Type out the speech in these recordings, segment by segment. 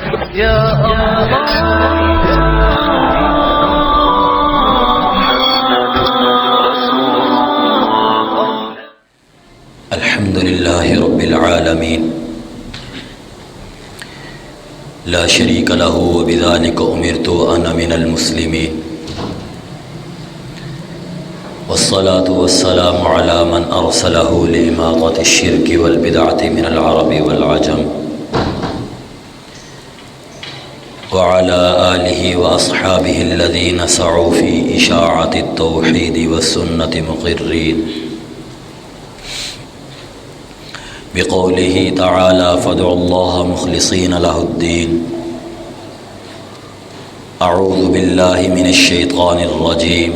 يا الحمد لله رب العالمين لا شريك له وبذلك أمرت وأنا من المسلمين والصلاة والسلام على من أرسله لإماطة الشرك والبدعة من العرب والعجم وعلى آله وأصحابه الذين سعوا في إشاعة التوحيد والسنة مقرين بقوله تعالى فادعوا الله مخلصين له الدين أعوذ بالله من الشيطان الرجيم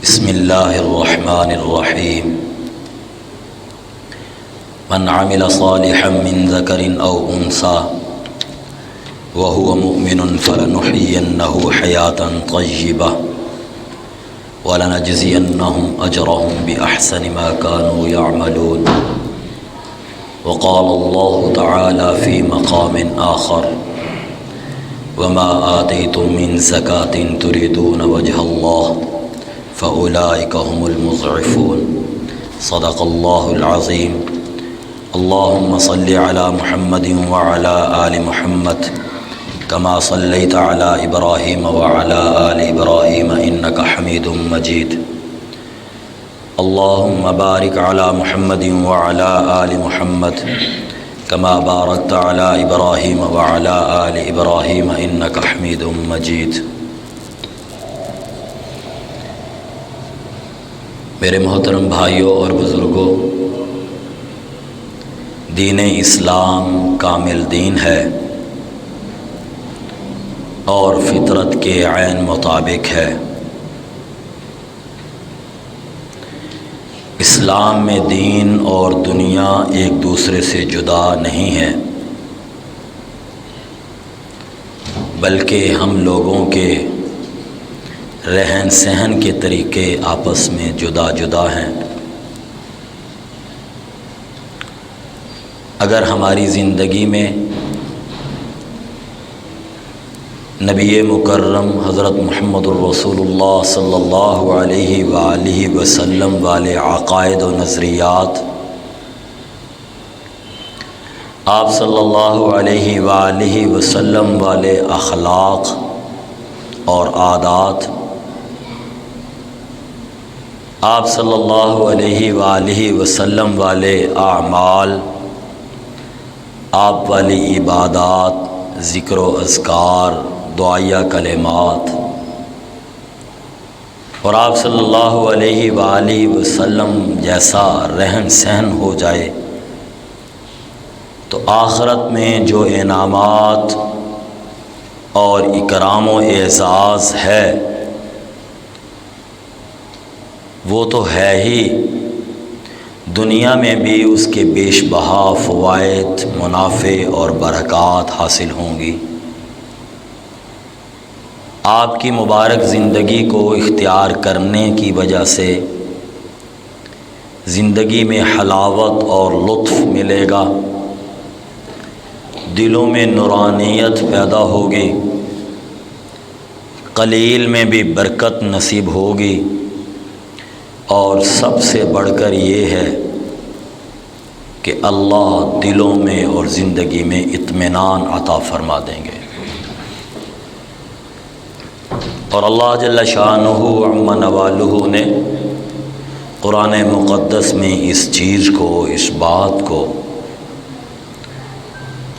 بسم الله الرحمن الرحيم من عمل صالحا من ذكر أو أنثى وهو مؤمن فلنحيينه حياة طيبة ولنجزينهم أجرهم بأحسن ما كانوا يعملون وقال الله تعالى في مقام آخر وما آتيتم من زكاة تريدون وجه الله فأولئك هم المضعفون صدق الله العظيم اللهم صل على محمد وعلى آل محمد كما صليت على إبراهيم وعلى آل إبراهيم إنك حميد مجيد اللهم بارك على محمد وعلى آل محمد كما باركت على إبراهيم وعلى آل إبراهيم إنك حميد مجيد۔ میرے محترم بھائیوں اور بزرگوں، دین اسلام کامل دین ہے اور فطرت کے عین مطابق ہے۔ اسلام میں دین اور دنیا ایک دوسرے سے جدا نہیں ہے، بلکہ ہم لوگوں کے رہن سہن کے طریقے آپس میں جدا جدا ہیں۔ اگر ہماری زندگی میں نبی مکرم حضرت محمد الرسول اللہ صلی اللہ علیہ وآلہ وسلم والے عقائد و نظریات، آپ صلی اللہ علیہ وآلہ وسلم والے اخلاق اور عادات، آپ صلی اللہ علیہ وآلہ وسلم والے اعمال، آپ والی عبادات، ذکر و اذکار، دعائیہ کلمات، اور آپ صلی اللہ علیہ وآلہ وسلم جیسا رہن سہن ہو جائے تو آخرت میں جو انعامات اور اکرام و اعزاز ہے وہ تو ہے ہی، دنیا میں بھی اس کے بیش بہا فوائد، منافع اور برکات حاصل ہوں گی۔ آپ کی مبارک زندگی کو اختیار کرنے کی وجہ سے زندگی میں حلاوت اور لطف ملے گا، دلوں میں نورانیت پیدا ہوگی، قلیل میں بھی برکت نصیب ہوگی، اور سب سے بڑھ کر یہ ہے کہ اللہ دلوں میں اور زندگی میں اطمینان عطا فرما دیں گے۔ اور اللہ جل شانہ عم نوالہ نے قرآن مقدس میں اس چیز کو، اس بات کو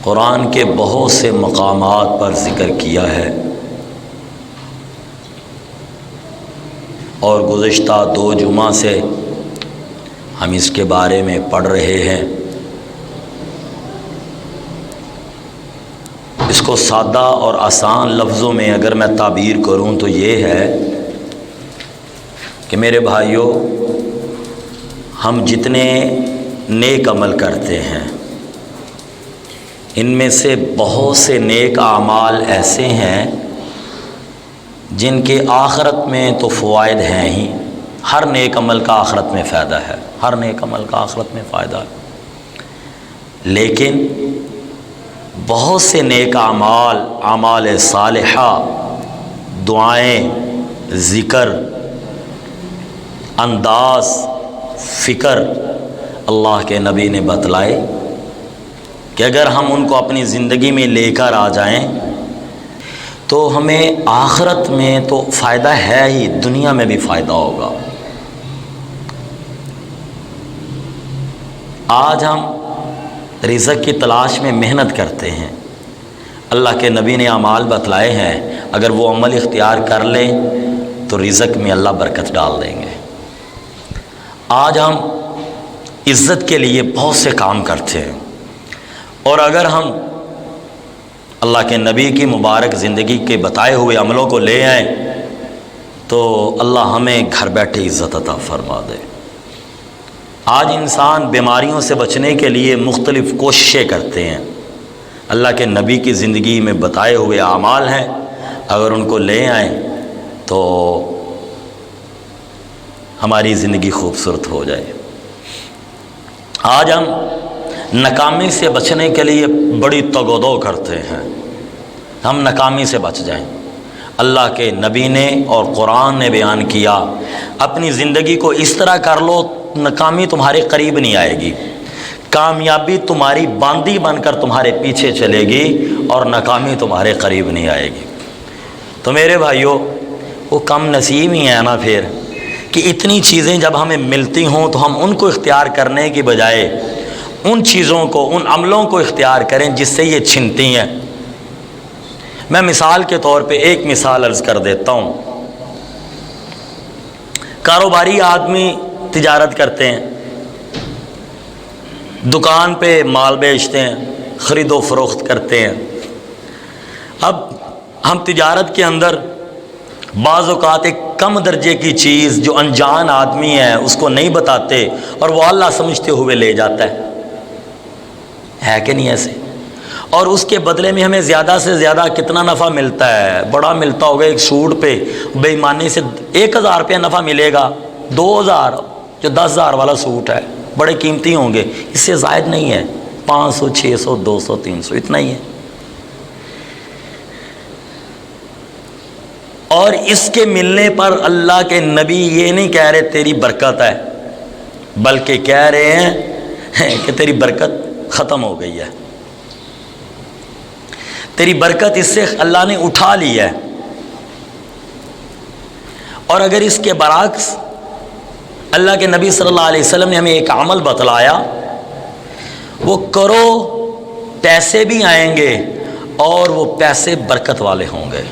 قرآن کے بہت سے مقامات پر ذکر کیا ہے، اور گزشتہ 2 جمعہ سے ہم اس کے بارے میں پڑھ رہے ہیں۔ اس کو سادہ اور آسان لفظوں میں اگر میں تعبیر کروں تو یہ ہے کہ میرے بھائیوں، ہم جتنے نیک عمل کرتے ہیں ان میں سے بہت سے نیک اعمال ایسے ہیں جن کے آخرت میں تو فوائد ہیں ہی، ہر نیک عمل کا آخرت میں فائدہ ہے، ہر نیک عمل کا آخرت میں فائدہ ہے، لیکن بہت سے نیک اعمال، اعمال صالحہ، دعائیں، ذکر، انداز، فکر اللہ کے نبی نے بتلائے کہ اگر ہم ان کو اپنی زندگی میں لے کر آ جائیں تو ہمیں آخرت میں تو فائدہ ہے ہی، دنیا میں بھی فائدہ ہوگا۔ آج ہم رزق کی تلاش میں محنت کرتے ہیں، اللہ کے نبی نے اعمال بتلائے ہیں، اگر وہ عمل اختیار کر لیں تو رزق میں اللہ برکت ڈال دیں گے۔ آج ہم عزت کے لیے بہت سے کام کرتے ہیں، اور اگر ہم اللہ کے نبی کی مبارک زندگی کے بتائے ہوئے عملوں کو لے آئیں تو اللہ ہمیں گھر بیٹھے عزت عطا فرما دے۔ آج انسان بیماریوں سے بچنے کے لیے مختلف کوششیں کرتے ہیں، اللہ کے نبی کی زندگی میں بتائے ہوئے اعمال ہیں، اگر ان کو لے آئیں تو ہماری زندگی خوبصورت ہو جائے۔ آج ہم ناکامی سے بچنے کے لیے بڑی تگ و دو کرتے ہیں، ہم ناکامی سے بچ جائیں۔ اللہ کے نبی نے اور قرآن نے بیان کیا، اپنی زندگی کو اس طرح کر لو ناکامی تمہارے قریب نہیں آئے گی، کامیابی تمہاری باندی بن کر تمہارے پیچھے چلے گی اور ناکامی تمہارے قریب نہیں آئے گی۔ تو میرے بھائیوں، وہ کم نصیب ہی ہیں نا پھر، کہ اتنی چیزیں جب ہمیں ملتی ہوں تو ہم ان کو اختیار کرنے کی بجائے ان چیزوں کو، ان عملوں کو اختیار کریں جس سے یہ چھنتی ہیں۔ میں مثال کے طور پہ ایک مثال عرض کر دیتا ہوں۔ کاروباری آدمی تجارت کرتے ہیں، دکان پہ مال بیچتے ہیں، خرید و فروخت کرتے ہیں۔ اب ہم تجارت کے اندر بعض اوقات ایک کم درجے کی چیز جو انجان آدمی ہے اس کو نہیں بتاتے اور وہ اللہ سمجھتے ہوئے لے جاتا ہے کہ نہیں ایسے؟ اور اس کے بدلے میں ہمیں زیادہ سے زیادہ کتنا نفع ملتا ہے؟ بڑا ملتا ہوگا، ایک سوٹ پہ بے ایمانی سے 1000 روپیہ نفع ملے گا، 2000 جو 10,000 والا سوٹ ہے بڑے قیمتی ہوں گے، اس سے زائد نہیں ہے، 500 600 200 300 اتنا ہی ہے۔ اور اس کے ملنے پر اللہ کے نبی یہ نہیں کہہ رہے تیری برکت ہے، بلکہ کہہ رہے ہیں کہ تیری برکت ختم ہو گئی ہے، تیری برکت اس سے اللہ نے اٹھا لی ہے۔ اور اگر اس کے برعکس اللہ کے نبی صلی اللہ علیہ وسلم نے ہمیں ایک عمل بتلایا، وہ کرو پیسے بھی آئیں گے اور وہ پیسے برکت والے ہوں گے۔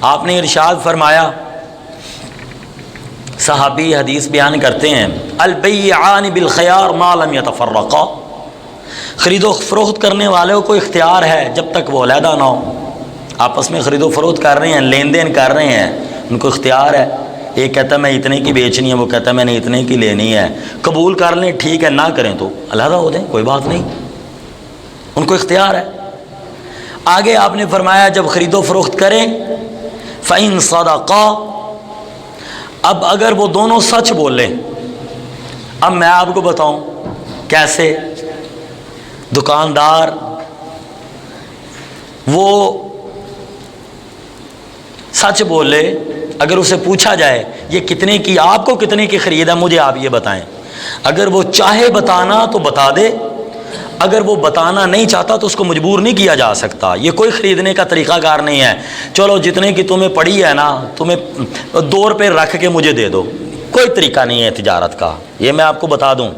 آپ نے ارشاد فرمایا، صحابی حدیث بیان کرتے ہیں، البیعان بالخیار ما لم یتفرقا، خرید و فروخت کرنے والوں کو اختیار ہے جب تک وہ علیحدہ نہ ہو، آپس میں خرید و فروخت کر رہے ہیں، لین دین کر رہے ہیں، ان کو اختیار ہے۔ ایک کہتا ہے میں اتنے کی بیچنی ہے، وہ کہتا ہے میں نے اتنے کی لینی ہے، قبول کر لیں ٹھیک ہے، نہ کریں تو علیحدہ ہو جائیں، کوئی بات نہیں، ان کو اختیار ہے۔ آگے آپ نے فرمایا جب خرید و فروخت کریں فَإِن صَدَقَا، اب اگر وہ دونوں سچ بولیں، اب میں آپ کو بتاؤں کیسے؟ دکاندار وہ سچ بولے، اگر اسے پوچھا جائے یہ کتنے کی، آپ کو کتنے کی خرید ہے مجھے آپ یہ بتائیں، اگر وہ چاہے بتانا تو بتا دے، اگر وہ بتانا نہیں چاہتا تو اس کو مجبور نہیں کیا جا سکتا۔ یہ کوئی خریدنے کا طریقہ کار نہیں ہے، چلو جتنے کی تمہیں پڑی ہے نا تمہیں 2 روپے رکھ کے مجھے دے دو، کوئی طریقہ نہیں ہے تجارت کا، یہ میں آپ کو بتا دوں۔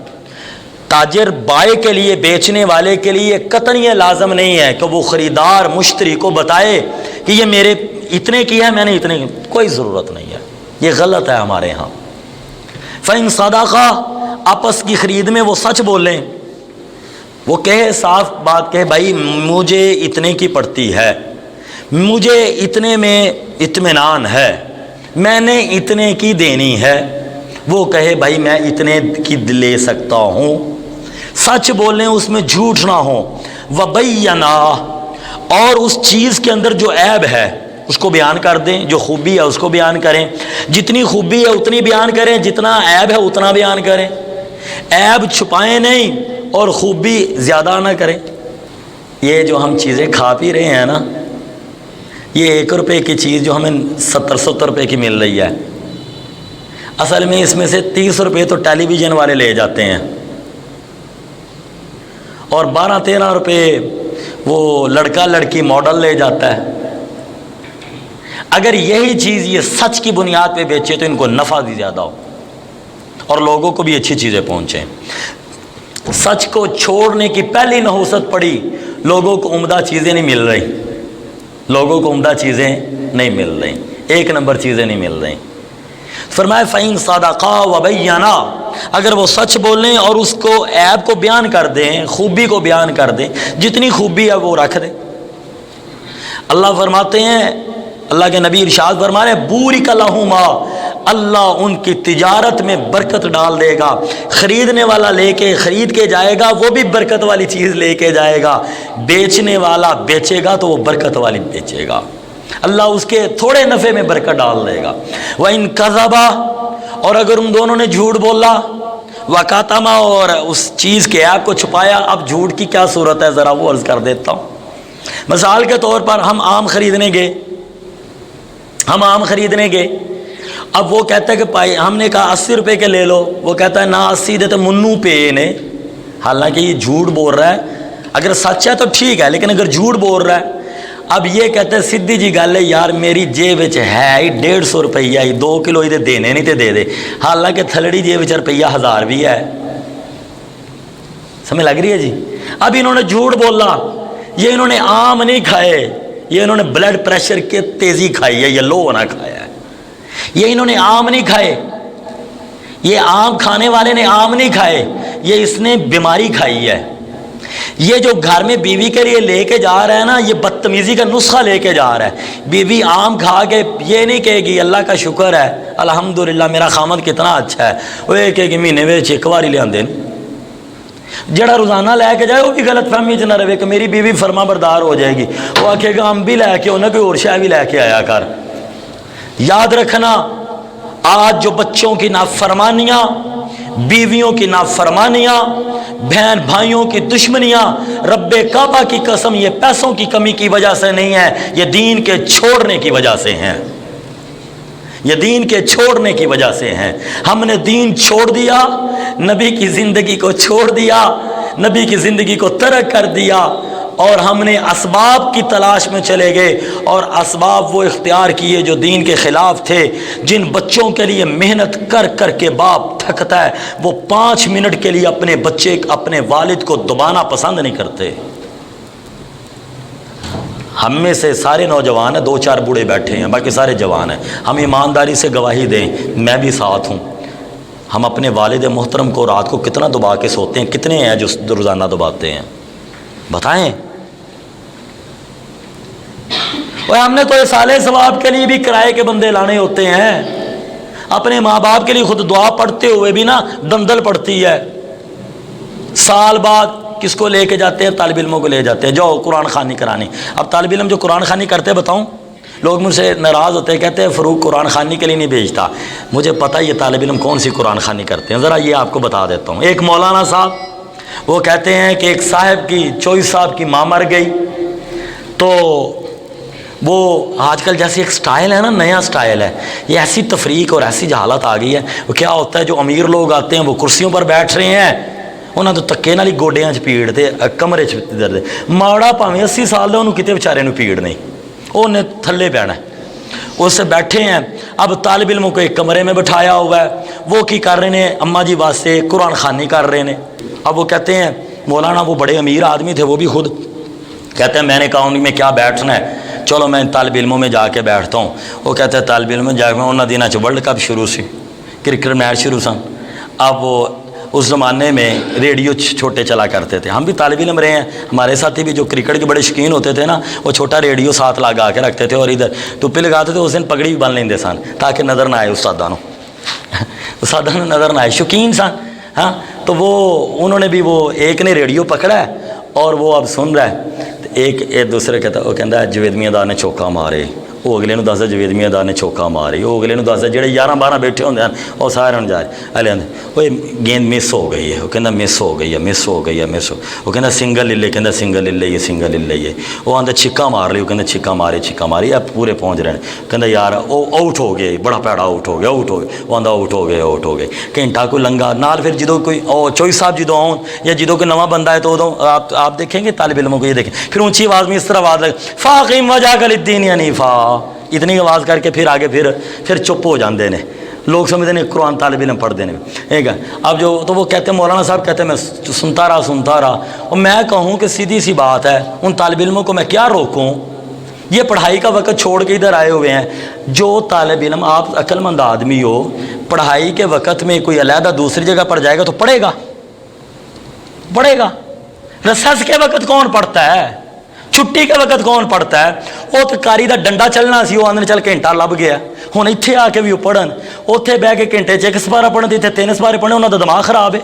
تاجر بائے کے لیے، بیچنے والے کے لیے قطعاً یہ لازم نہیں ہے کہ وہ خریدار مشتری کو بتائے کہ یہ میرے اتنے کی ہے، میں نے اتنے کی، کوئی ضرورت نہیں ہے، یہ غلط ہے ہمارے ہاں۔ فَإِن صَدَقَا، آپس کی خرید میں وہ سچ بولیں، وہ کہے صاف بات کہے بھائی مجھے اتنے کی پڑتی ہے، مجھے اتنے میں اطمینان ہے، میں نے اتنے کی دینی ہے، وہ کہے بھائی میں اتنے کی لے سکتا ہوں، سچ بولیں، اس میں جھوٹ نہ ہو۔ وَبَيَّنَا، اور اس چیز کے اندر جو عیب ہے اس کو بیان کر دیں، جو خوبی ہے اس کو بیان کریں، جتنی خوبی ہے اتنی بیان کریں، جتنا عیب ہے اتنا بیان کریں، عیب چھپائیں نہیں اور خوبی زیادہ نہ کریں۔ یہ جو ہم چیزیں کھا پی رہے ہیں نا، یہ 1 روپے کی چیز جو ہمیں 70 روپے کی مل رہی ہے، اصل میں اس میں سے 30 روپے تو ٹیلی ویژن والے لے جاتے ہیں، اور 12-13 روپے وہ لڑکا لڑکی ماڈل لے جاتا ہے۔ اگر یہی چیز یہ سچ کی بنیاد پہ بیچے تو ان کو نفع بھی زیادہ ہو اور لوگوں کو بھی اچھی چیزیں پہنچیں۔ سچ کو چھوڑنے کی پہلی نحوست پڑی، لوگوں کو عمدہ چیزیں نہیں مل رہی، لوگوں کو عمدہ چیزیں نہیں مل رہی، 1 نمبر چیزیں نہیں مل رہی۔ فرمایا فَإِن صَدَقَا وَبَيَّنَا، اگر وہ سچ بولیں اور اس کو عیب کو بیان کر دیں، خوبی کو بیان کر دیں، جتنی خوبی ہے وہ رکھ دیں۔ اللہ فرماتے ہیں، اللہ کے نبی ارشاد فرما رہے ہیں بورک لہما، اللہ ان کی تجارت میں برکت ڈال دے گا، خریدنے والا لے کے خرید کے جائے گا وہ بھی برکت والی چیز لے کے جائے گا، بیچنے والا بیچے گا تو وہ برکت والی بیچے گا، اللہ اس کے تھوڑے نفع میں برکت ڈال دے گا۔ وَإِن كَذَبَا، اور اگر ان دونوں نے جھوٹ بولا، وَكَتَمَا، اور اس چیز کے عیب کو چھپایا۔ اب جھوٹ کی کیا صورت ہے ذرا وہ عرض کر دیتا ہوں۔ مثال کے طور پر ہم آم خریدنے گئے، اب وہ کہتا ہے کہ پائی، ہم نے کہا 80 روپے کے لے لو، وہ کہتا ہے نہ 80 دے تو منو پے نے، حالانکہ یہ جھوٹ بول رہا ہے، اگر سچ ہے تو ٹھیک ہے، لیکن اگر جھوٹ بول رہا ہے، اب یہ کہتے ہیں سیدھی جی گل ہے یار میری جیب ہے ہی 150 روپیہ ہی، 2 کلو یہ دینے نہیں تے دے دے، حالانکہ تھلڑی جیب روپیہ 1000 بھی ہے۔ سمجھ لگ رہی ہے جی؟ اب انہوں نے جھوٹ بولا، یہ انہوں نے آم نہیں کھائے، یہ انہوں نے بلڈ پریشر کی تیزی کھائی ہے، یہ لو ہونا کھایا ہے۔ یہ انہوں نے آم نہیں کھائے، یہ آم کھانے والے نے آم نہیں کھائے، یہ اس نے بیماری کھائی ہے۔ یہ جو گھر میں بیوی کے لیے لے کے جا رہا ہے نا، یہ بدتمیزی کا نسخہ لے کے جا رہا ہے۔ بیوی آم کھا کے یہ نہیں کہے گی اللہ کا شکر ہے الحمدللہ میرا خامد کتنا اچھا ہے، وہ یہ کہے گی مہینے میں 1 بار ہی لے آندے، جڑا روزانہ لے کے جائے وہ بھی غلط فہمی چ نہ رہے کہ میری بیوی فرما بردار ہو جائے گی، وہ آکھے گا ہم بھی لے کے ہونا کوئی اور شے بھی لے کے آیا کر۔ یاد رکھنا آج جو بچوں کی نافرمانیاں، بیویوں کی نافرمانیاں، بہن بھائیوں کی دشمنیاں، رب کعبہ کی قسم یہ پیسوں کی کمی کی وجہ سے نہیں ہے، یہ دین کے چھوڑنے کی وجہ سے ہیں، یہ دین کے چھوڑنے کی وجہ سے ہیں۔ ہم نے دین چھوڑ دیا، نبی کی زندگی کو چھوڑ دیا، نبی کی زندگی کو ترک کر دیا، اور ہم نے اسباب کی تلاش میں چلے گئے، اور اسباب وہ اختیار کیے جو دین کے خلاف تھے۔ جن بچوں کے لیے محنت کر کر کے باپ تھکتا ہے، وہ 5 منٹ کے لیے اپنے بچے اپنے والد کو دبانا پسند نہیں کرتے۔ ہم میں سے سارے نوجوان ہیں، 2-4 بوڑھے بیٹھے ہیں، باقی سارے جوان ہیں، ہم ایمانداری سے گواہی دیں، میں بھی ساتھ ہوں، ہم اپنے والد محترم کو رات کو کتنا دبا کے سوتے ہیں؟ کتنے ہیں جو روزانہ دباتے ہیں؟ بتائیں۔ اور ہم نے تو سالے ثواب کے لیے بھی کرائے کے بندے لانے ہوتے ہیں، اپنے ماں باپ کے لیے خود دعا پڑھتے ہوئے بھی نا دندل پڑتی ہے۔ سال بعد کس کو لے کے جاتے ہیں؟ طالب علموں کو لے جاتے ہیں، جو قرآن خوانی کرانی۔ اب طالب علم جو قرآن خوانی کرتے بتاؤں، لوگ مجھ سے ناراض ہوتے ہیں، کہتے ہیں فروغ قرآن خوانی کے لیے نہیں بھیجتا۔ مجھے پتہ یہ طالب علم کون سی قرآن خوانی کرتے ہیں، ذرا یہ آپ کو بتا دیتا ہوں۔ ایک مولانا صاحب، وہ کہتے ہیں کہ ایک صاحب کی، چوئی صاحب کی ماں مر گئی، تو وہ آج کل جیسے ایک سٹائل ہے نا، نیا سٹائل ہے، یہ ایسی تفریق اور ایسی جہالت آ گئی ہے۔ وہ کیا ہوتا ہے، جو امیر لوگ آتے ہیں وہ کرسیوں پر بیٹھ رہے ہیں، انہوں تو تکے نال ہی گوڈیاں چ پیڑ تے کمرے چ درد، ماڑا پاویں 80 سال دا انہوں کتے بیچارے نو پیڑ نہیں، انہیں تھلے پینا ہے۔ اس سے بیٹھے ہیں، اب طالب علموں کو ایک کمرے میں بٹھایا ہوا ہے، وہ کی کر رہے ہیں، اماں جی واسطے قرآن خوانی کر رہے ہیں۔ اب وہ کہتے ہیں مولانا، وہ بڑے امیر آدمی تھے، وہ بھی خود کہتے ہیں میں نے کہا ان میں کیا بیٹھنا ہے، چلو میں طالب علموں میں جا کے بیٹھتا ہوں۔ وہ کہتے ہیں طالب علم میں جا کے انہوں دنوں ورلڈ کپ شروع سی، کرکٹ میچ شروع سن۔ اب وہ اس زمانے میں ریڈیو چھوٹے چلا کرتے تھے، ہم بھی طالب علم رہے ہیں، ہمارے ساتھی بھی جو کرکٹ کے بڑے شوقین ہوتے تھے نا، وہ چھوٹا ریڈیو ساتھ لگا کے رکھتے تھے اور ادھر ٹوپی لگاتے تھے، اس دن پگڑی بھی بن لیندے سن تاکہ نظر نہ آئے استاداں نو نظر نہ آئے، شوقین سن۔ ہاں، تو وہ انہوں نے بھی، وہ ایک نے ریڈیو پکڑا ہے اور وہ اب سن رہا ہے، ایک دوسرے کہتا ہے، وہ کہتا ہے جوید میاں دا نے چوکا مارے، وہ اگلے نوں دسدا جوید میاں دار نے چوکا ماری, وہ اگلے نوں دسدا جڑے 11-12 بیٹھے ہوندے ہیں وہ سارے جا رہے وہ گیند مس ہو گئی ہے, وہ کہندا مس ہو گئی ہے, مس ہو گئی ہے, مس ہو, وہ کہندا سنگل لے لے, کہندا سنگل لے لے, سنگل لے لے, وہ آندا چھکا مار لی, وہ کہندا چھکا ماری اب پورے پہنچ رہے ہیں, کہندا یار وہ آؤٹ ہو گئے, بڑا پیڑا آؤٹ ہو گیا, وہ آندا آؤٹ ہو گئے. گھنٹہ کوئی لنگا نال پھر جدوں کوئی چوئی صاحب جدوں آؤں یا جدوں کوئی نواں بندہ ہے تو ادوں آپ دیکھیں گے طالب علموں کو یہ دیکھیں پھر اونچی آواز میں اس طرح آواز لگے فاقیم وجہک للدین حنیفا, اتنی آواز کر کے پھر آگے پھر چپ ہو جاندے نے. لوگ سمجھتے ہیں قرآن طالب علم پڑھتے ہیں. ٹھیک ہے, اب جو تو وہ کہتے ہیں مولانا صاحب کہتے ہیں میں سنتا رہا اور میں کہوں کہ سیدھی سی بات ہے, ان طالب علموں کو میں کیا روکوں, یہ پڑھائی کا وقت چھوڑ کے ادھر آئے ہوئے ہیں. جو طالب علم, آپ عقل مند آدمی ہو, پڑھائی کے وقت میں کوئی علیحدہ دوسری جگہ پڑھ جائے گا تو پڑھے گا. رسس کے وقت کون پڑھتا ہے, چھٹی کے وقت کون پڑھتا ہے؟ وہ تو کاری دا ڈنڈا چلنا سی, وہ آدھے چل گھنٹہ لب گیا, ہوں اتنے آ کے بھی وہ پڑھن, اتنے بہ کے گھنٹے 'چ 1 سپارہ پڑھن, اتنے 3 سپارے پڑھنے, انہوں کا دماغ خراب ہے.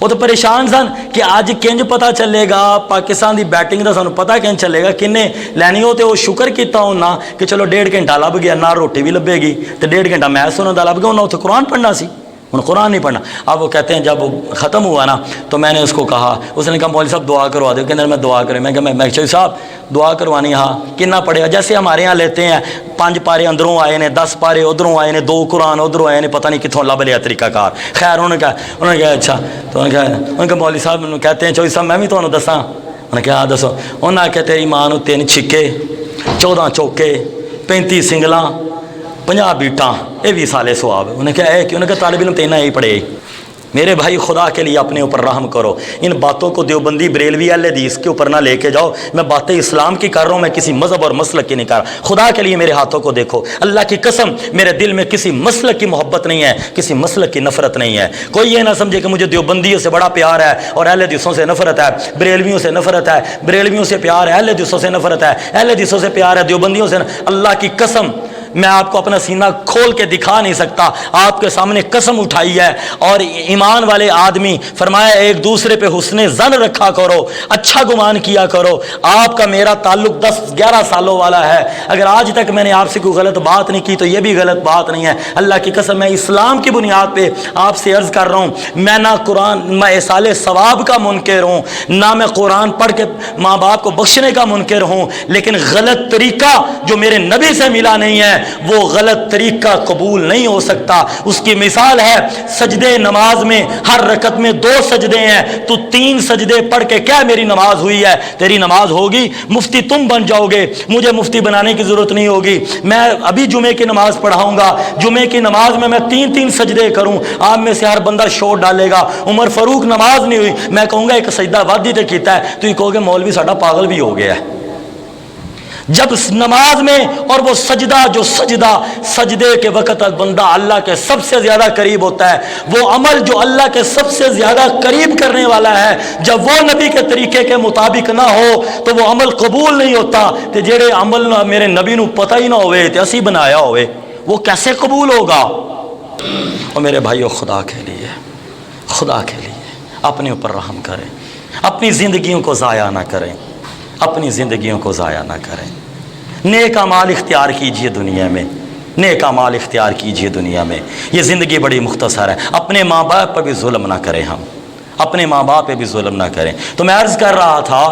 وہ تو پریشان سن کہ اج کنج پتہ چلے گا پاکستان دی بیٹنگ دا, سانو پتہ کنج چلے گا کنے لینی. ہو تو وہ شکر کیتا ہونا کہ چلو 1.5 گھنٹہ لب گیا, نہ روٹی بھی لبے گی تو 1.5 گھنٹہ میچ سننے دا لب گیا, انہیں اتنے قرآن پڑھنا سی, انہیں قرآن نہیں پڑھنا. اب وہ کہتے ہیں جب وہ ختم ہوا نا تو میں نے اس کو کہا, اس نے کہا مولوی صاحب دعا کروا دو, کہ میں دعا کریں. میں کہا میں چوہی صاحب دعا کروانی, ہاں کنا پڑھے گا؟ جیسے ہمارے یہاں لیتے ہیں 5 پارے اندروں آئے نے, 10 پارے ادھروں آئے نے, 2 قرآن ادھروں آئے نے, پتہ نہیں کتوں لب لیا طریقہ کار. خیر انہوں نے کہا اچھا, تو انہوں نے کہا مولوی صاحب کہتے ہیں چوہی صاحب میں بھی تمہیں دساں. انہوں نے کہا ہاں دسو. انہوں نے کہا تیری ماں نو 3 چھکے, 14 چوکے, 35 سنگلاں, 50 بیٹاں, یہ بھی سالے سواب. انہوں نے کہا کیوں؟ انہوں نے کہا طالب علم تینا ہی پڑھے. میرے بھائی خدا کے لیے اپنے اوپر رحم کرو, ان باتوں کو دیوبندی بریلوی اہل حدیث کے اوپر نہ لے کے جاؤ. میں باتیں اسلام کی کر رہا ہوں, میں کسی مذہب اور مسلک کی نہیں کر رہا. خدا کے لیے میرے ہاتھوں کو دیکھو, اللہ کی قسم میرے دل میں کسی مسلک کی محبت نہیں ہے, کسی مسلک کی نفرت نہیں ہے. کوئی یہ نہ سمجھے کہ مجھے دیوبندیوں سے بڑا پیار ہے اور اہل حدیثوں سے نفرت ہے, بریلویوں سے نفرت ہے, بریلویوں سے پیار ہے, اہل حدیثوں سے نفرت ہے, اہل حدیثوں سے پیار ہے, دیوبندیوں سے. اللہ کی قسم میں آپ کو اپنا سینہ کھول کے دکھا نہیں سکتا, آپ کے سامنے قسم اٹھائی ہے. اور ایمان والے آدمی فرمایا ایک دوسرے پہ حسن ظن رکھا کرو, اچھا گمان کیا کرو. آپ کا میرا تعلق 10-11 سالوں والا ہے, اگر آج تک میں نے آپ سے کوئی غلط بات نہیں کی تو یہ بھی غلط بات نہیں ہے. اللہ کی قسم میں اسلام کی بنیاد پہ آپ سے عرض کر رہا ہوں, میں نہ قرآن میں ایصال ثواب کا منکر ہوں, نہ میں قرآن پڑھ کے ماں باپ کو بخشنے کا منکر ہوں, لیکن غلط طریقہ جو میرے نبی سے ملا نہیں ہے وہ غلط طریقہ قبول نہیں ہو سکتا. اس کی مثال ہے سجدے نماز میں, ہر رکعت میں 2 سجدے ہیں, تو 3 سجدے پڑھ کے کیا میری نماز ہوئی ہے؟ تیری نماز ہوگی. مفتی تم بن جاؤ گے, مجھے مفتی بنانے کی ضرورت نہیں ہوگی. میں ابھی جمعے کی نماز پڑھاؤں گا, جمعے کی نماز میں 3 سجدے کروں, آپ میں سے ہر بندہ شور ڈالے گا عمر فاروق نماز نہیں ہوئی, میں کہوں گا ایک سجدہ وادی تے کیتا ہے, تو یہ کہو گے مولوی ساڈا پاگل بھی ہو گیا ہے. جب نماز میں اور وہ سجدہ جو سجدے کے وقت بندہ اللہ کے سب سے زیادہ قریب ہوتا ہے, وہ عمل جو اللہ کے سب سے زیادہ قریب کرنے والا ہے, جب وہ نبی کے طریقے کے مطابق نہ ہو تو وہ عمل قبول نہیں ہوتا. کہ جڑے عمل میرے نبی نو پتہ ہی نہ ہوئے تے اسی بنایا ہوئے, وہ کیسے قبول ہوگا؟ اور میرے بھائیو خدا کے لیے اپنے اوپر رحم کریں, اپنی زندگیوں کو ضائع نہ کریں, اپنی زندگیوں کو ضائع نہ کریں. نیک اعمال اختیار کیجئے دنیا میں, نیک اعمال اختیار کیجئے دنیا میں. یہ زندگی بڑی مختصر ہے. اپنے ماں باپ پر بھی ظلم نہ کریں, ہم اپنے ماں باپ پہ بھی ظلم نہ کریں. تو میں عرض کر رہا تھا,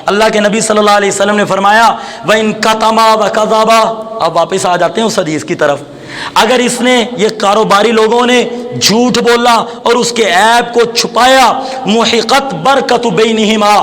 اللہ کے نبی صلی اللہ علیہ وسلم نے فرمایا وَإِن كَتَمَا وَكَذَبَا. اب واپس آ جاتے ہیں اس حدیث کی طرف. اگر اس نے, یہ کاروباری لوگوں نے جھوٹ بولا اور اس کے عیب کو چھپایا, محقت برکت بینہما,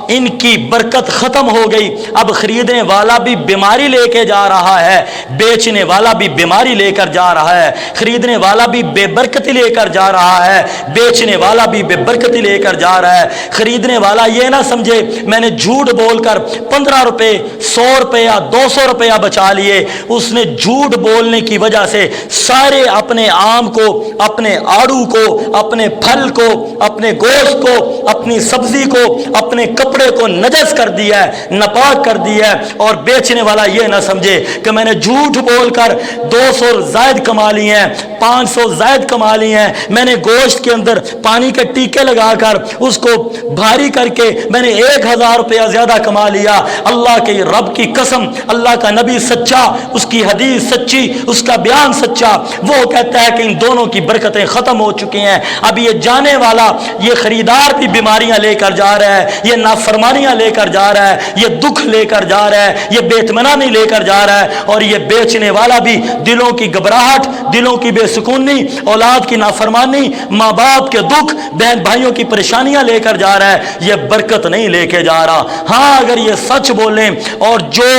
ان کی برکت ختم ہو گئی. اب خریدنے والا بھی بیماری لے کے جا رہا ہے, بیچنے والا بھی بیماری لے کر جا رہا ہے. خریدنے والا بھی بے برکتی لے کر جا رہا ہے, بیچنے والا بھی بے برکتی لے کر جا رہا ہے. خریدنے والا یہ نہ سمجھے میں نے جھوٹ بول کر 15 روپے, 100 روپیہ, 200 روپیہ بچا لیے. اس نے جھوٹ بولنے کی وجہ سے سارے اپنے آم کو, اپنے اپنے آڑو کو، اپنے پھل کو، اپنے گوشت کو، اپنی سبزی کو، اپنے کپڑے کو نجس کر دیا ہے، ناپاک کر دیا ہے، اور بیچنے والا یہ نہ سمجھے کہ میں نے جھوٹ بول کر 200 زائد کما لی ہیں، 500 زائد کما لی ہیں، میں نے گوشت کے اندر پانی کے ٹیکے لگا کر اس کو بھاری کر کے میں نے 1000 روپیہ زیادہ کما لیا۔ اللہ کے رب کی قسم، اللہ کا نبی سچا، اس کی حدیث سچی، اس کا بیان سچا، وہ کہتا ہے کہ ان دونوں کی برکتیں ختم ہو چکی ہیں۔ اب یہ جانے والا، یہ خریدار بھی بیماریاں لے کر جا رہا ہے، یہ نافرمانیاں لے کر جا رہا ہے، یہ دکھ لے کر جا رہا ہے، یہ بے اطمینانی لے کر جا رہا ہے، اور یہ بیچنے والا بھی دلوں کی گھبراہٹ، دلوں کی بے سکونی، اولاد کی نافرمانی، ماں باپ کے دکھ، بہن بھائیوں کی پریشانیاں لے کر جا رہا ہے، یہ برکت نہیں لے کے جا رہا۔ ہاں اگر یہ سچ بولیں اور جو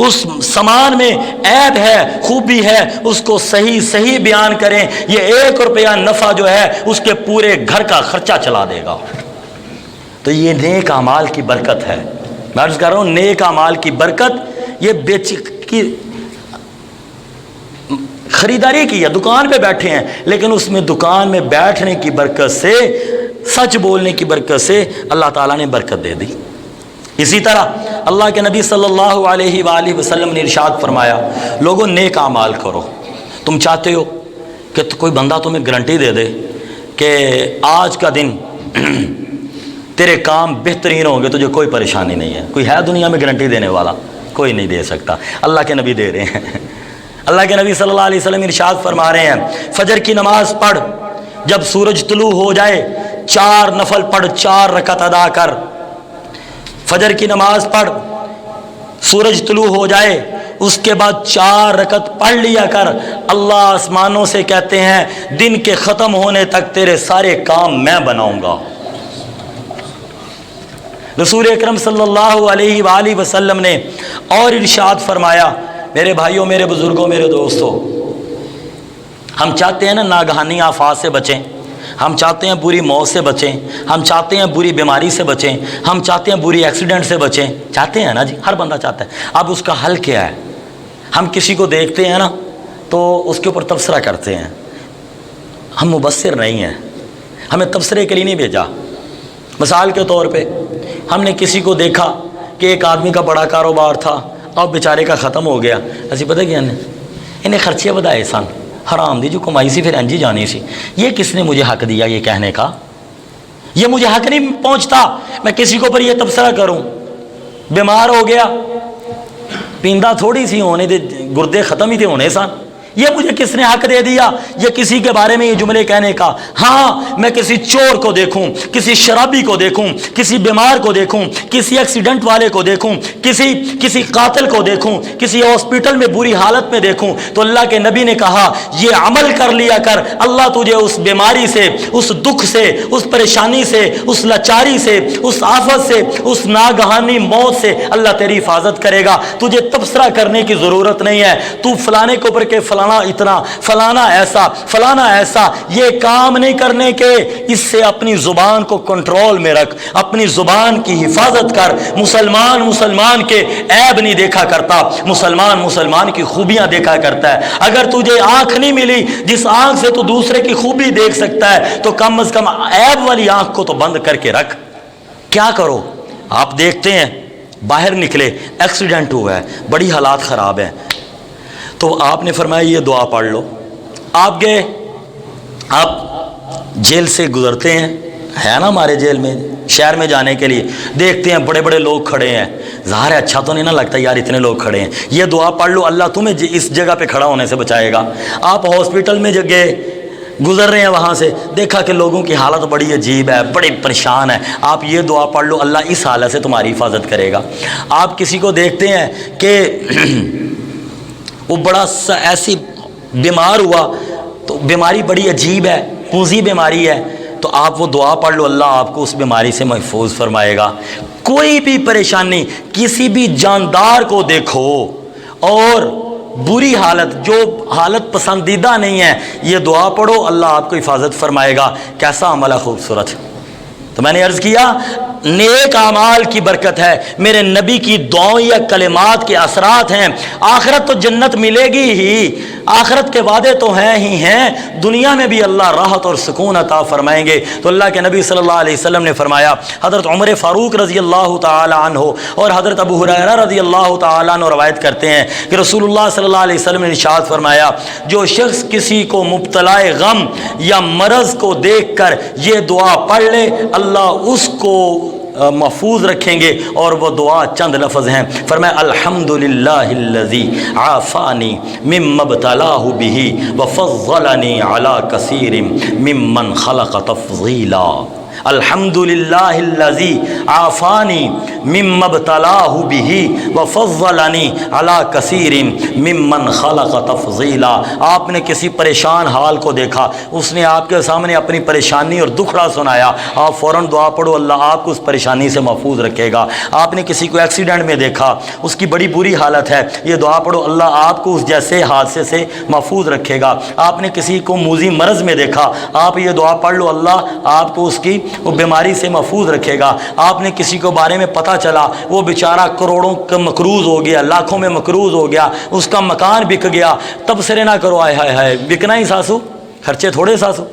اس سامان میں عیب ہے، خوبی ہے، اس کو صحیح بیان کریں، یہ 1 روپیہ نفع جو ہے اس کے پورے گھر کا خرچہ چلا دے گا۔ تو یہ نیک اعمال کی برکت ہے۔ میں عرض کر رہا ہوں نیک اعمال کی برکت، یہ بیچ کی خریداری کی ہے، دکان پہ بیٹھے ہیں، لیکن اس میں دکان میں بیٹھنے کی برکت سے، سچ بولنے کی برکت سے اللہ تعالیٰ نے برکت دے دی۔ اسی طرح اللہ کے نبی صلی اللہ علیہ وآلہ وسلم نے ارشاد فرمایا، لوگوں نیک اعمال کرو۔ تم چاہتے ہو کہ کوئی بندہ تمہیں گارنٹی دے دے کہ آج کا دن تیرے کام بہترین ہوں گے، تجھے کوئی پریشانی نہیں ہے؟ کوئی ہے دنیا میں گارنٹی دینے والا؟ کوئی نہیں دے سکتا، اللہ کے نبی دے رہے ہیں۔ اللہ کے نبی صلی اللہ علیہ وسلم ارشاد فرما رہے ہیں، فجر کی نماز پڑھ، جب سورج طلوع ہو جائے 4 نفل پڑھ، 4 رکعت ادا کر۔ فجر کی نماز پڑھ، سورج طلوع ہو جائے، اس کے بعد 4 رکعت پڑھ لیا کر۔ اللہ آسمانوں سے کہتے ہیں دن کے ختم ہونے تک تیرے سارے کام میں بناؤں گا۔ رسول اکرم صلی اللہ علیہ وآلہ وسلم نے اور ارشاد فرمایا، میرے بھائیوں، میرے بزرگوں، میرے دوستوں، ہم چاہتے ہیں نا ناگہانی آفات سے بچیں، ہم چاہتے ہیں بری موت سے بچیں، ہم چاہتے ہیں بری بیماری سے بچیں، ہم چاہتے ہیں بری ایکسیڈنٹ سے بچیں، چاہتے ہیں نا جی، ہر بندہ چاہتا ہے۔ اب اس کا حل کیا ہے؟ ہم کسی کو دیکھتے ہیں نا تو اس کے اوپر تبصرہ کرتے ہیں۔ ہم مبصر نہیں ہیں، ہمیں تبصرے کے لیے نہیں بھیجا۔ مثال کے طور پہ ہم نے کسی کو دیکھا کہ ایک آدمی کا بڑا کاروبار تھا، اب بیچارے کا ختم ہو گیا، اسی پتہ کیا انہیں خرچے بدائے سن، حرام دی جو کمائی سی پھر انجی جانی سی۔ یہ کس نے مجھے حق دیا یہ کہنے کا؟ یہ مجھے حق نہیں پہنچتا میں کسی کو پر یہ تبصرہ کروں۔ بیمار ہو گیا، پیندہ تھوڑی سی ہونے دے، گردے ختم ہی تھے ہونے سن، یہ مجھے کس نے حق دے دیا یہ کسی کے بارے میں یہ جملے کہنے کا؟ ہاں میں کسی چور کو دیکھوں، کسی شرابی کو دیکھوں، کسی بیمار کو دیکھوں، کسی ایکسیڈنٹ والے کو دیکھوں، کسی قاتل کو دیکھوں، کسی ہاسپٹل میں بری حالت میں دیکھوں، تو اللہ کے نبی نے کہا یہ عمل کر لیا کر، اللہ تجھے اس بیماری سے، اس دکھ سے، اس پریشانی سے، اس لاچاری سے، اس آفت سے، اس ناگہانی موت سے اللہ تیری حفاظت کرے گا۔ تجھے تبصرہ کرنے کی ضرورت نہیں ہے، تو فلانے کو پر کے فلانا اتنا، فلانا ایسا، فلانا ایسا، یہ کام نہیں کرنے کے۔ اس سے اپنی زبان کو کنٹرول میں رکھ، اپنی زبان کی حفاظت کر۔ مسلمان کے عیب نہیں دیکھا کرتا، مسلمان کی خوبیاں دیکھا کرتا ہے۔ اگر تجھے آنکھ نہیں ملی جس آنکھ سے تو دوسرے کی خوبی دیکھ سکتا ہے، تو کم از کم عیب والی آنکھ کو تو بند کر کے رکھ۔ کیا کرو؟ آپ دیکھتے ہیں باہر نکلے، ایکسیڈنٹ ہوا ہے، بڑی حالات خراب ہیں، تو آپ نے فرمایا یہ دعا پڑھ لو۔ آپ گئے، آپ جیل سے گزرتے ہیں، ہے نا ہمارے جیل میں شہر میں جانے کے لیے، دیکھتے ہیں بڑے بڑے لوگ کھڑے ہیں، ظاہر ہے اچھا تو نہیں نہ لگتا یار اتنے لوگ کھڑے ہیں، یہ دعا پڑھ لو اللہ تمہیں اس جگہ پہ کھڑا ہونے سے بچائے گا۔ آپ ہاسپٹل میں گئے، گزر رہے ہیں، وہاں سے دیکھا کہ لوگوں کی حالت بڑی عجیب ہے، بڑے پریشان ہیں، آپ یہ دعا پڑھ لو اللہ اس حالت سے تمہاری حفاظت کرے گا۔ آپ کسی کو دیکھتے ہیں کہ وہ بڑا ایسی بیمار ہوا، تو بیماری بڑی عجیب ہے، پوزی بیماری ہے، تو آپ وہ دعا پڑھ لو اللہ آپ کو اس بیماری سے محفوظ فرمائے گا۔ کوئی بھی پریشانی، کسی بھی جاندار کو دیکھو اور بری حالت، جو حالت پسندیدہ نہیں ہے، یہ دعا پڑھو اللہ آپ کو حفاظت فرمائے گا۔ کیسا عمل ہے خوبصورت۔ تو میں نے عرض کیا نیک اعمال کی برکت ہے، میرے نبی کی دعائیں یا کلمات کے اثرات ہیں۔ آخرت تو جنت ملے گی ہی، آخرت کے وعدے تو ہیں ہی ہیں، دنیا میں بھی اللہ راحت اور سکون عطا فرمائیں گے۔ تو اللہ کے نبی صلی اللہ علیہ وسلم نے فرمایا، حضرت عمر فاروق رضی اللہ تعالی عنہ اور حضرت ابو ہریرہ رضی اللہ تعالی عنہ روایت کرتے ہیں کہ رسول اللہ صلی اللہ علیہ وسلم نے ارشاد فرمایا، جو شخص کسی کو مبتلا غم یا مرض کو دیکھ کر یہ دعا پڑھ لے، اللہ اس کو محفوظ رکھیں گے۔ اور وہ دعا چند لفظ ہیں، فرمایا الحمدللہ الذی عافانی مما ابتلاہ بہ وفضلنی علی کثیر ممن خلق تفضیلا۔ الحمدللہ الذی عافانی مما ابتلاہ بہ وفضلنی علی کثیر ممن خلق تفضیلا۔ آپ نے کسی پریشان حال کو دیکھا، اس نے آپ کے سامنے اپنی پریشانی اور دکھڑا سنایا، آپ فوراً دعا پڑھو، اللہ آپ کو اس پریشانی سے محفوظ رکھے گا۔ آپ نے کسی کو ایکسیڈنٹ میں دیکھا، اس کی بڑی بری حالت ہے، یہ دعا پڑھو، اللہ آپ کو اس جیسے حادثے سے محفوظ رکھے گا۔ آپ نے کسی کو موذی مرض میں دیکھا، آپ یہ دعا پڑھ لو، اللہ آپ کو اس کی وہ بیماری سے محفوظ رکھے گا۔ آپ نے کسی کو بارے میں پتہ چلا وہ بیچارہ کروڑوں کا مقروض ہو گیا، لاکھوں میں مقروض ہو گیا، اس کا مکان بک گیا، تبصرے نہ کرو آئے ہائے ہائے بکنا ہی ساسو، خرچے تھوڑے ساسو،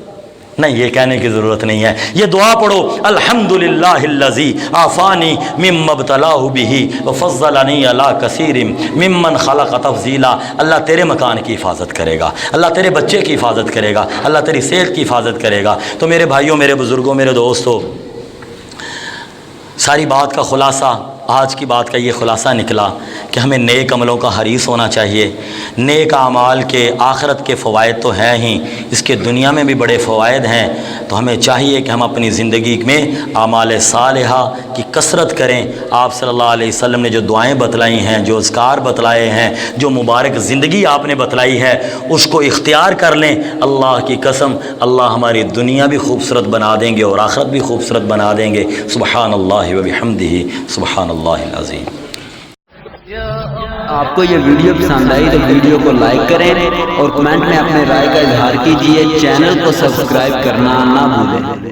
نہیں، یہ کہنے کی ضرورت نہیں ہے، یہ دعا پڑھو الحمدللہ الذی عافانی مما ابتلاہ بہ وفضلنی علی کثیر ممن خلق تفضیلا۔ اللہ تیرے مکان کی حفاظت کرے گا، اللہ تیرے بچے کی حفاظت کرے گا، اللہ تیری صحت کی حفاظت کرے گا۔ تو میرے بھائیوں، میرے بزرگوں، میرے دوستوں، ساری بات کا خلاصہ، آج کی بات کا یہ خلاصہ نکلا کہ ہمیں نیک عملوں کا حریص ہونا چاہیے۔ نیک اعمال کے آخرت کے فوائد تو ہیں ہی، اس کے دنیا میں بھی بڑے فوائد ہیں، تو ہمیں چاہیے کہ ہم اپنی زندگی میں اعمال صالحہ کی کثرت کریں۔ آپ صلی اللہ علیہ وسلم نے جو دعائیں بتلائی ہیں، جو اذکار بتلائے ہیں، جو مبارک زندگی آپ نے بتلائی ہے، اس کو اختیار کر لیں۔ اللہ کی قسم، اللہ ہماری دنیا بھی خوبصورت بنا دیں گے اور آخرت بھی خوبصورت بنا دیں گے۔ سبحان اللہ و بحمدہ، سبحان اللہ العظیم۔ آپ کو یہ ویڈیو پسند آئی تو ویڈیو کو لائک کریں اور کمنٹ میں اپنے رائے کا اظہار کیجیے۔ چینل کو سبسکرائب کرنا نہ بھولیں۔